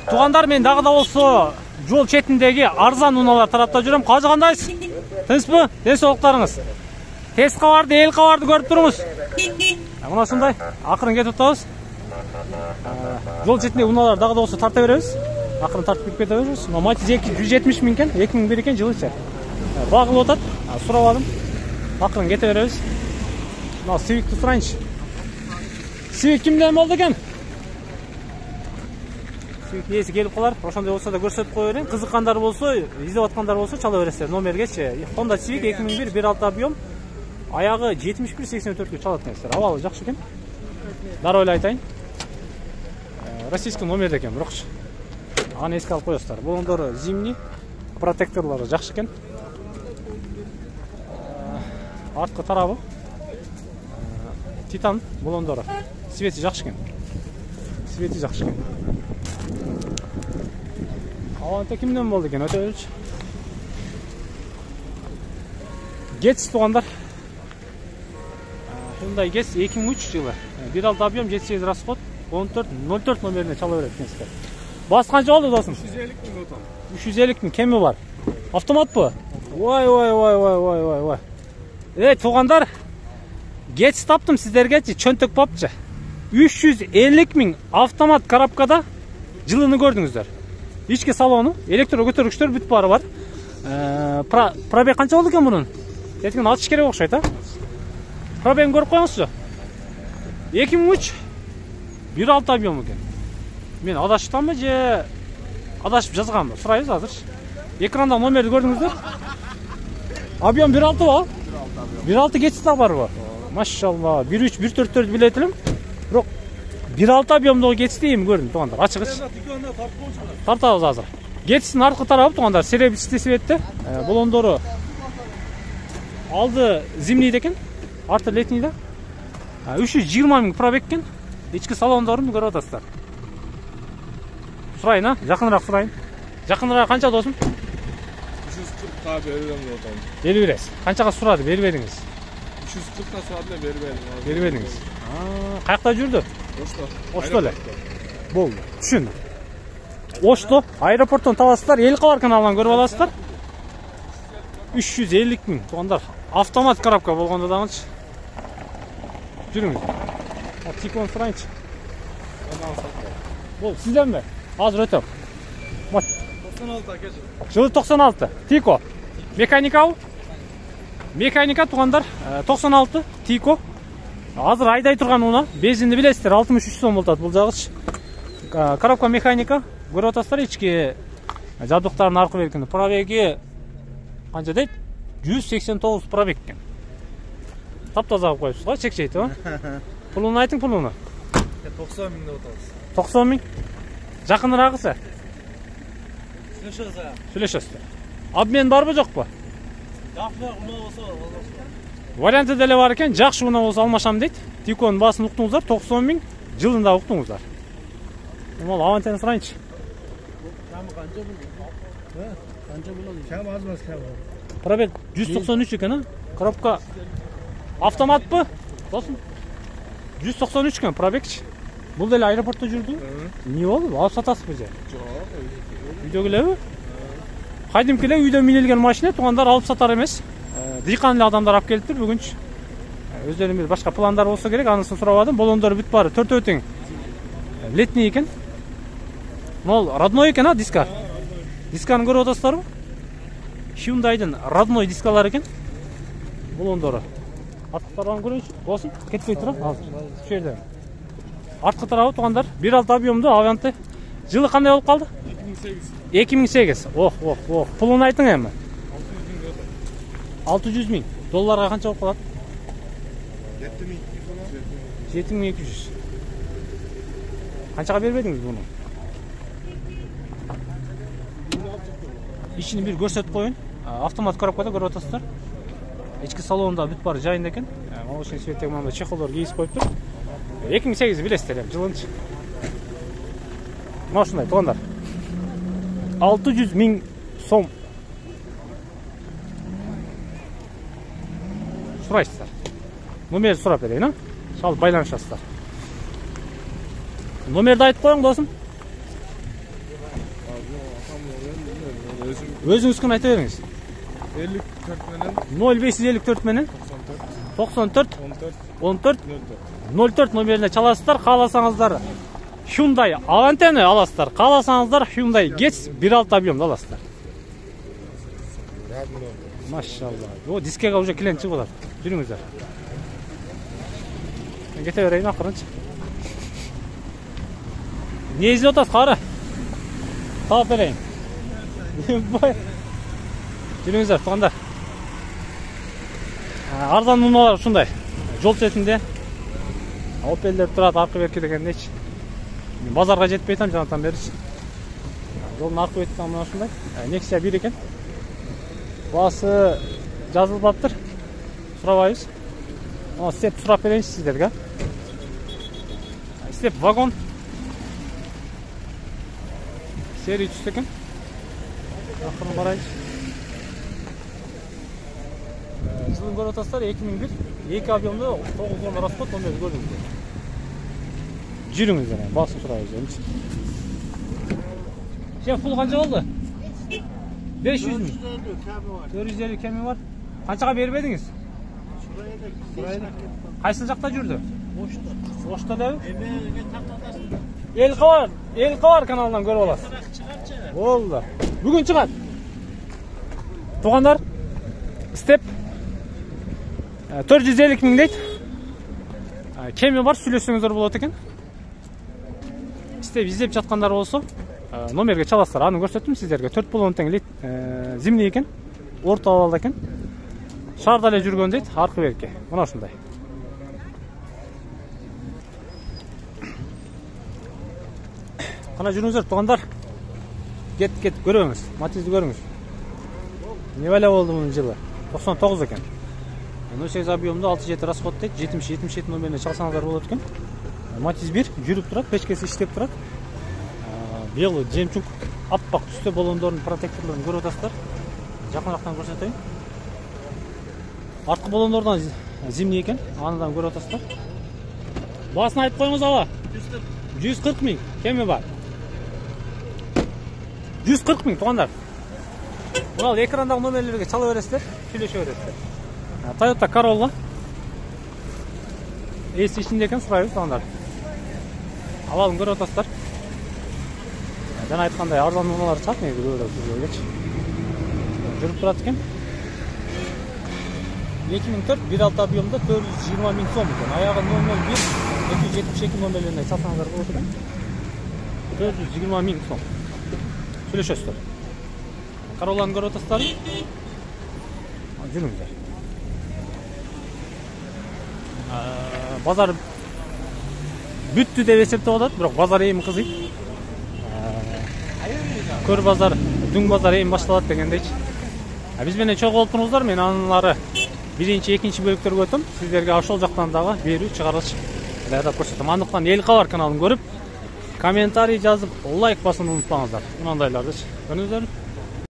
Туугандар, мен дагы да болсо жол четиндеги арзан унаалар тараптап жүрөм. Кажы кандайсыз? Тынчпы? Ден соолуктарыңыз. Тез кабарды, эл кабарды көрүп туруңуз. Мына ушундай акырын кетип атабыз. Жол четиндеги унаалар дагы да болсо тарта беребиз. Акырын тартып кете беребиз. Матиз 170 миң экен, 2001 экен, жылыча. Багылып атат. Сурабадым. Акырын кете беребиз. Мына Civic турайынчы. Civic кимден болду экен? Civic ээси келип калар. Ошондой болсо да көрсөтүп кое берейин. Кызыккандар болсо, издеп аткандар болсо чала бересиздер. Номергечи. Honda Civic 2001 1.6 объем. Аягы 71-84 чалат экенсиздер. Абалы жакшы экен. Дароо эле айтайын. Российский номер экен, бирокчу. Аны эске алып коесуздар. Болондору зимний, протекторлору жакшы экен. Арткы тарабы титан болондору. Свети жакшы экен. Свети жакшы экен. Аванта кимден болду экен? Өтөбүлчү. Гетс туугандар. Hyundai Getz 2003 жылы. 1.6 объем, 78 расход, 1404 номерине чала берет экенсиздер. Бас канча болду досум? 350 миң отон. 350 миң кеми бар. Автоматпы? Ой. Туугандар, Getz таптым сиздергечи, чөнтөк папчы. 350 миң автомат коробкада жылыны көрдүңүздөр. Ички салону, электро көтөргүчтөр бүт бары бар. Пробег канча болду экен мунун? Эткен 60 керек окшойт, а? Пробегин көрүп коюңузчу. 2003 1.6 объем экен. Мен адашыптанбы же адашып жазганбы? Сурайбыз азырчы. Экранда номерди көрдүңүздөр. Объем 1.6 ба? 1.6 Getz барбы? Машалла, 1.3 1.44 билет элем. Бирок 1.6 объемдогу Getz дейм көрдүм туугандар. Ачыгыч. Тартабыз азыр. Getzdин аркы тарабы туугандар, серебристый светте. Болондору алды зимний экен. Арты летний да. 320 миң пробег экен. Ички салондорун көрүп атасыздар. Сурайын, а? Жакыныраак сурайын. Жакыныраак канча досум? 340 берем деп атам. Бери бересиз. Канчага сурады, бербедиңиз? 340 сурады, бербедим. Бербедиңиз. Каякта жүрдү? Ошто эле. Болду. Түшүндүм. Ошто, аэропорттон табасыздар, эл калар каналынан көрүп аласыздар. 350 миң туугандар. Автомат коробка болгондо дагычы. Жүрүңүз. Тикон сурайынчы. Бул сизденби? Азыр өтөм. 96 акечи. Жылы 96. Тико. Механикабы? Механика туугандар, 96 Тико. Азыр айдай турган уна. Бензинди билесиздер, 63 сом болот бул жагычы. Коробка механика. Көрүп атасыздар, ички жабдыктарын аркы берген. Пробеги канча дейт? 189 пробег экен. Таптаза алып коюпсуз го, чек-чейти, ба? Пулуну айтың, пулуну. 90 миң деп атабыз. 90 миң. Жакыныраагысы? Сүйлөшөсүз. Обмен барбы, жокпу? Жакшы уна болсо алмашам. Варианты деле бар экен, жакшы уна болсо алмашам дейт. Тиконун баасын уктуңуздар, 90 миң. Жылында уктуңуздар. Мол авантен сурайынчы. Камы канча болду? Канча болду? Кам азмас кам. Пробег 193 экен, а? Коробка автоматпы? Досум. 193 экен пробегчи. Бул деле аэропортто жүрдү. Эмне болду? Алып сатасызбы же? Жок. Үйдө келеби? Кайдымкиле үйдө минилген машина туугандар алып сатар эмес. Дыйкан эле адамдар алып келиптир бүгүнчү. Өздөрүнүн башка пландар болсо керек, анысын сурабадым. Болондору бүт бары төртөө тең. Летний экен. Мол родной экен, а, диска? Дисканы көрүп атасыздарбы? Hyundai'дын родной дискалары экен. Болондору. Арткы тарабын көрөйүнчү. Болсун, кетпей тура. Азыр. Şu жерде. Арткы тарабы туугандар, 1.6 объемдуу Avante. Жылы кандай болуп калды? 2008. Ох. Пулуну айтың эми. 600 миң. Долларга канча болуп калат? 7200. Канчага бербедиңиз буну? Ичини бир көрсөтүп коюн. Автомат коробкада көрүп атасыздар. Ички салонунда бүт бары жайында экен. Молочный цветтеги мындай чехолдор кийип коюптур. 2008 билесиздер, жылынчы. Мына ушундай туугандар. 600 миң сом. Сурайсыздар. Номерди сурап берейин, а? Шалып байланышасыздар. Номерди айтып коюң, досум. Өзүңүзгүн айта бериңиз. 54 менен 0554 менен 94 14 04 номерине чаласыздар. Кааласаңыздар Hyundai Avanta'ны аласыздар. Кааласаңыздар Hyundai Getz 1.6 объемду аласыздар. Машалла. О, дискеге уже клиент чыгып атат. Жүрүңүздөр. Кете берейин акырынчы. Не изилеп атасыз, кары? Таап берейин. Жүрүңүздөр, туугандар. Арзан унаалар ушундай. Жол четинде. Opel'ler турат, аркы берки дегендечи. Мен базарга жетпей атам, жанатан беричи. Жолдун аркы бети мына ушундай. Nexia 1 экен. Баасы жазылып атыр. Сурабайбыз. Степ сурап берейинчи сиздерге. Степ вагон. Серия 3 экен. Акырын барайынчы. Жылын көрүп атасыздар 2001. 2 объемдо 9 тонна расход номер көрдүңүздөр. Жүрүңүздөр, басып сурайбыз. Шеф, пул канча болду? 500 mü? 450 kemi var. Kançaga bermediniz? Kaysı jakta жүрдü? Boşta da. El Kavar kanalından görüp alasız. Oldu. Bugün çıkar. Tuğanlar Step 450 ming deydi. Kemi var, сүйлөсөңүздөр болот экен. Step издеп жаткандар болсо номерге чаласыздар. Аны көрсөттүм сиздерге. 4,5 тең зимний экен. Орто абалда экен. Шаарда эле жүргөн дейт, аркы берки. Мына ушундай. Кана жүрүңүздөр, туугандар. Кет көрөңүз. Матизди көрүңүз. Не бала болду мунун жылы? 99 экен. 08 объемдо 6-7 расход дейт. 70-77 номерине чалсаңыздар болот экен. Матиз 1 жүрүп турат, печкеси иштеп турат. Белый жемчуг аппак түстө балондордун протекторлорун көрүп атасыздар. Жакынрактан көрсөтөйүн. Арткы балондордон зимний экен, андан көрүп атасыздар. Баасын айтып коюңуз ала. 140 миң кеми бар. 140 миң туугандар. Мына экрандагы номерлерге чала бересиздер, сүйлөшө бересиздер. Toyota Corolla. Эси ичинде экен, сурайбыз туугандар. Абалын көрүп атасыздар. Жана айткандай арзан унаалар чат негизи көбүрөөк жүрүп турат экен. 2004 1.6 объемдо 420 миң сом экен. Аягы 001 272 номерлерине чалсаңыздар болот экен. 420 миң сом. Сүйлөшөсүздөр. Corollаны көрүп атасыздар. Жүрүңүздөр. Базар бүттү деп эсептеп атат, бирок базар эми кызыйт. Көр базар, дүң базар эми башталат дегендейчи. Биз менен чогуу болуп туруңуздар. Мен анылары биринчи, экинчи бөлүктөргө өтөм. Сиздерге ошол жактан дагы берүү, чыгарылыш даярдап көрсөтөм. Андыктан Эл Кабар каналын көрүп, комментарий жазып, лайк басууну унутпаңыздар. Мынандайлардычы. Көрдүңүздөр.